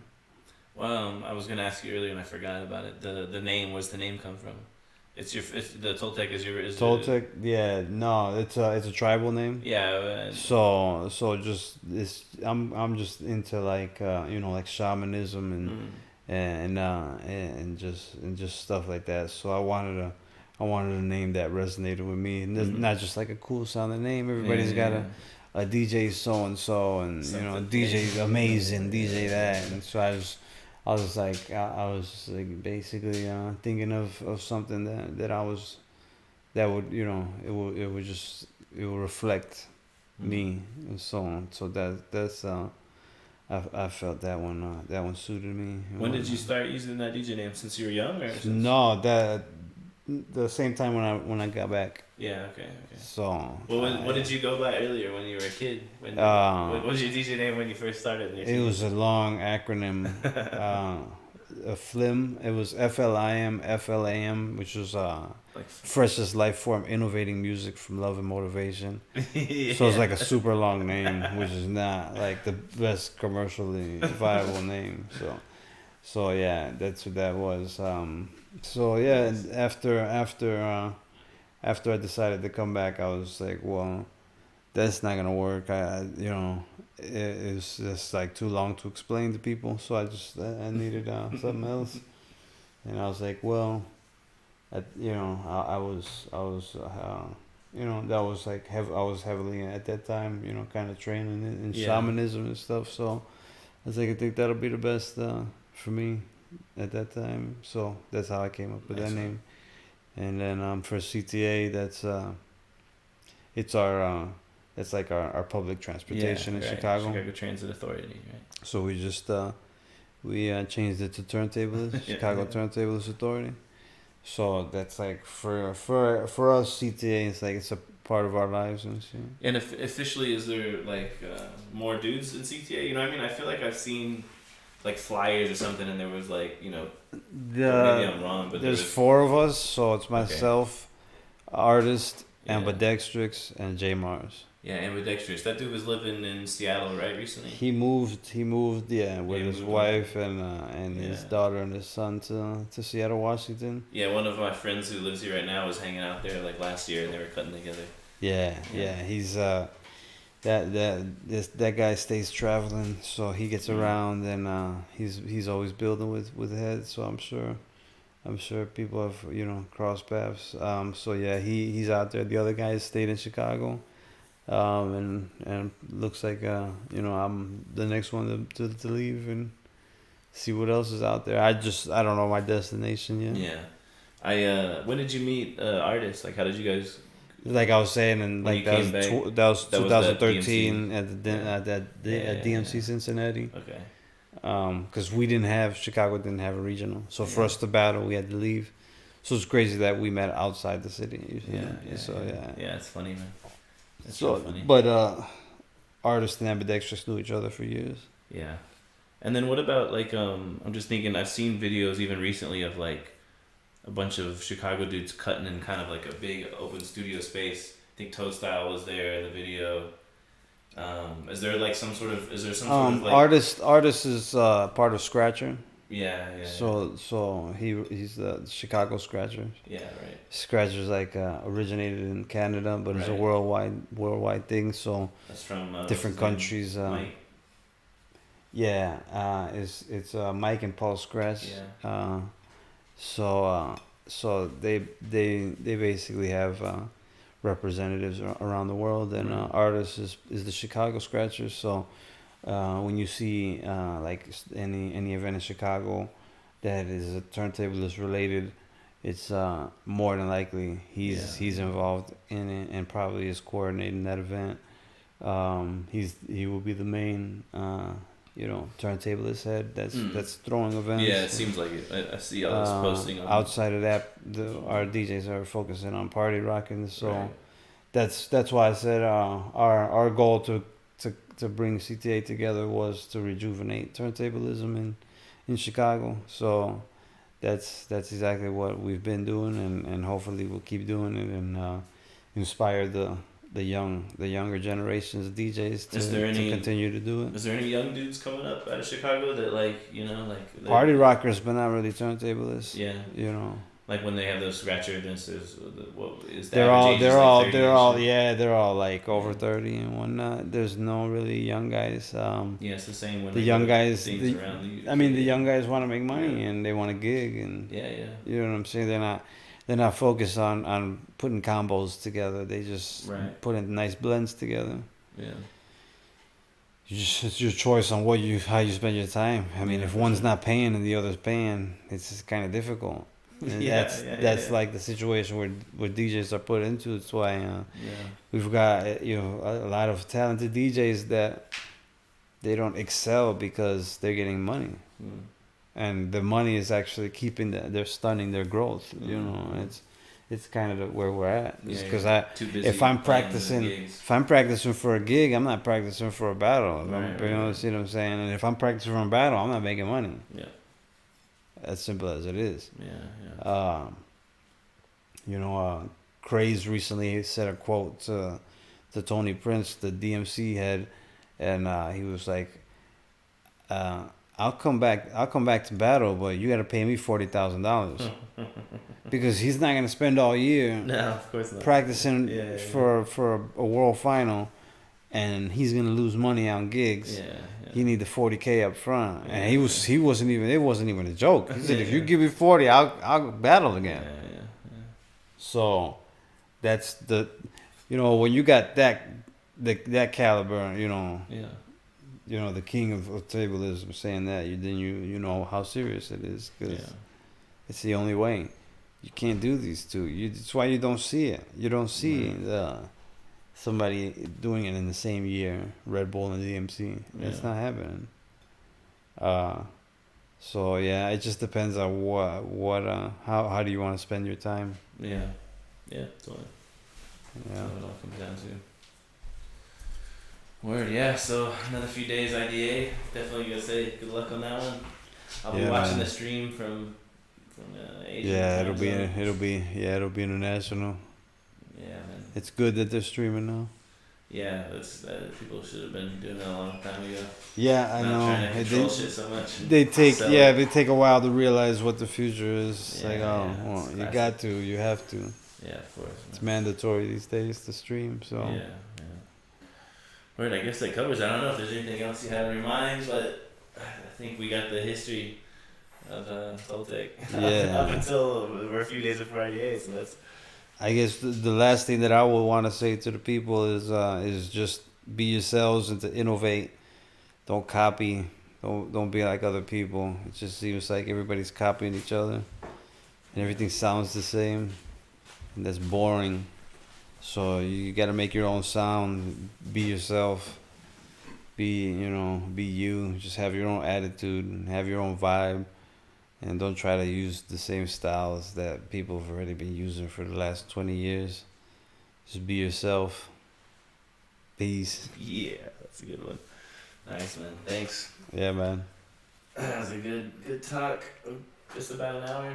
Well, I was gonna ask you earlier and I forgot about it. The name, where's the name come from? It's the Toltech is Toltech. Yeah, no, it's a tribal name. Yeah. So just this, I'm just into like like shamanism and just stuff like that. So I wanted a name that resonated with me, and not just like a cool sounding name. Everybody's got a DJ so and so, and DJ amazing, DJ that, and so I was like basically thinking of something that would reflect me and so on. So that's I felt that one suited me. When did you start using that DJ name? Since you were young, or no, the same time when I got back. Yeah. Okay. So. Well, what did you go by earlier when you were a kid? What was your DJ name when you first started? It was a long acronym. A FLIM. It was FLIM, which was freshest life form, innovating music from love and motivation. So it's like a super long name, which is not like the best commercially viable name. So yeah, that's what that was. So yeah, after I decided to come back, I was like, well, that's not gonna work. It's just like too long to explain to people. So I needed something else, and I was like, well, I was that was like I was heavily at that time, kind of training in shamanism and stuff. So I was like, I think that'll be the best for me at that time. So that's how I came up with that name. And then for CTA, it's like our public transportation in Chicago. Chicago Transit Authority, right? So we just changed it to Turntablist, Chicago Turntablist Authority. So that's like for us CTA, it's like it's a part of our lives and shit. And officially, is there like more dudes in CTA? You know what I mean? I feel like I've seen like flyers or something, and there was like maybe I'm wrong, but there's 4 of us. So it's myself, artist, Ambidextrix, and J Mars. Yeah, Ambidextrix. That dude was living in Seattle, right, recently? He moved, with his wife and his daughter and his son to Seattle, Washington. Yeah, one of my friends who lives here right now was hanging out there like last year, and they were cutting together. Yeah. He's that guy stays traveling, so he gets around, and he's always building with heads. So I'm sure people have crossed paths. So yeah, he's out there. The other guys stayed in Chicago. And looks like I'm the next one to leave and see what else is out there. I don't know my destination yet. Yeah, when did you meet artists? Like, how did you guys? Like I was saying, and like that was 2013 at DMC Cincinnati. Okay. Because Chicago didn't have a regional, so for us to battle, we had to leave. So it's crazy that we met outside the city. Yeah, it's funny, man. It's so funny. But artists and Ambidextrous knew each other for years. Yeah. And then what about like I'm just thinking I've seen videos even recently of like a bunch of Chicago dudes cutting in kind of like a big open studio space. I think Toe Style was there in the video. Is there some sort of like artist is part of Scratcher. yeah. So he's the Chicago Scratcher. Yeah, right. Scratcher's like originated in Canada, but it's a Right. worldwide thing. So That's from different countries. Mike. Yeah, it's Mike and Paul Scratch. Yeah. So they basically have representatives around the world, and artists is the Chicago Scratchers. So when you see like any event in Chicago that is a turntablist related, it's more than likely he's involved in it and probably is coordinating that event. He will be the main turntablist head that's throwing events. Yeah, it seems like it. I see all this posting. Outside of that, our DJs are focusing on party rocking. So that's why I said our goal to bring CTA together was to rejuvenate turntablism in Chicago. So that's exactly what we've been doing, and hopefully we'll keep doing it and inspire the younger generations of DJs to continue to do it. Is there any young dudes coming up out of Chicago that party rockers, but not really turntablists? Yeah, like when they have those scratcher events, they're all like over 30 and whatnot. There's no really young guys. It's the same when the young guys. The young guys want to make money and they want to gig and you know what I'm saying. They're not focused on putting combos together. They just putting nice blends together. Yeah. It's your choice on how you spend your time. I mean, if one's not paying and the other's paying, it's just kind of difficult. And that's like the situation where DJs are put into. It's why we've got a lot of talented DJs that they don't excel because they're getting money, and the money is actually they're stunning their growth. It's kind of where we're at. Because if I'm practicing for a gig, I'm not practicing for a battle. See what I'm saying? And if I'm practicing for a battle, I'm not making money. Yeah. As simple as it is. Yeah. Craze recently said a quote to Tony Prince, the DMC head, and he was like, "I'll come back to battle, but you got to pay me $40,000." Because he's not gonna spend all year of course not. practicing for a world final, and he's gonna lose money on gigs. He need the $40K up front, and it wasn't even a joke. He said, "If you give me 40, I'll battle again." So that's when you got that caliber, the king of tablism saying that, then you know how serious it is, because it's the only way. You can't do these two. That's why you don't see it. You don't see somebody doing it in the same year, Red Bull and DMC. It's not happening. So it just depends on how do you want to spend your time. Totally. That's what it all comes down to. Word, so another few days IDA. Definitely gonna say good luck on that one. I'll be watching the stream from Asia. It'll be international. Yeah, man. It's good that they're streaming now. Yeah, people should have been doing that a long time ago. Yeah, I know. Trying to control shit so much. They take a while to realize what the future is. You got to, you have to. Yeah, of course. Man. It's mandatory these days to stream. So. Yeah. Right, I guess that covers it. I don't know if there's anything else you have in your mind, but I think we got the history of Toltech up until we're a few days before IDA. So that's. I guess the last thing that I would want to say to the people is just be yourselves and to innovate. Don't copy. Don't be like other people. It just seems like everybody's copying each other, and everything sounds the same, and that's boring. So you got to make your own sound. Be yourself. Be you. Just have your own attitude and have your own vibe. And don't try to use the same styles that people have already been using for the last 20 years. Just be yourself. Peace. Yeah, that's a good one. Nice, man. Thanks. Yeah, man. That was a good talk. Just about an hour.